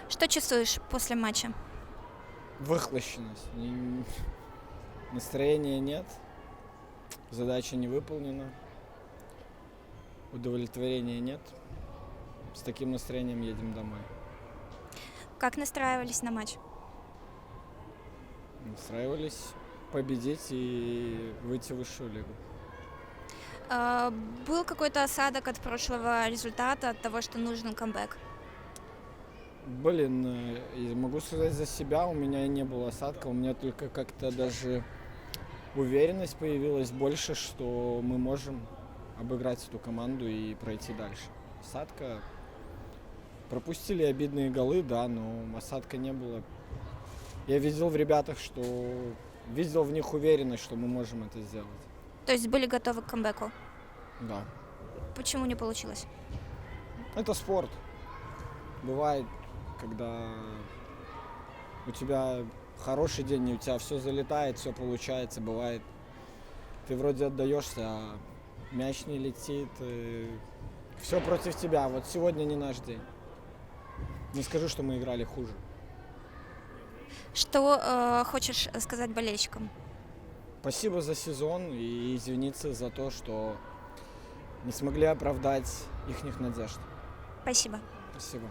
Что чувствуешь после матча? Выхлощенность. Настроения нет, задача не выполнена, удовлетворения нет. С таким настроением едем домой. Как настраивались на матч? Настраивались победить и выйти в высшую лигу. А, Был какой-то осадок от прошлого результата, от того, что нужен камбэк? Блин, и могу сказать за себя, у меня и не было осадка, у меня только как-то даже уверенность появилась больше, что мы можем обыграть эту команду и пройти дальше. Осадка, пропустили обидные голы, да, но осадка не было. Я видел в ребятах, видел в них уверенность, что мы можем это сделать. То есть были готовы к камбэку? Да. Почему не получилось? Это спорт. Бывает, когда у тебя хороший день, и у тебя все залетает, все получается. Бывает, ты вроде отдаешься, а мяч не летит. Все против тебя. Вот сегодня не наш день. Не скажу, что мы играли хуже. Что хочешь сказать болельщикам? Спасибо за сезон и извиниться за то, что не смогли оправдать их надежд. Спасибо. Спасибо.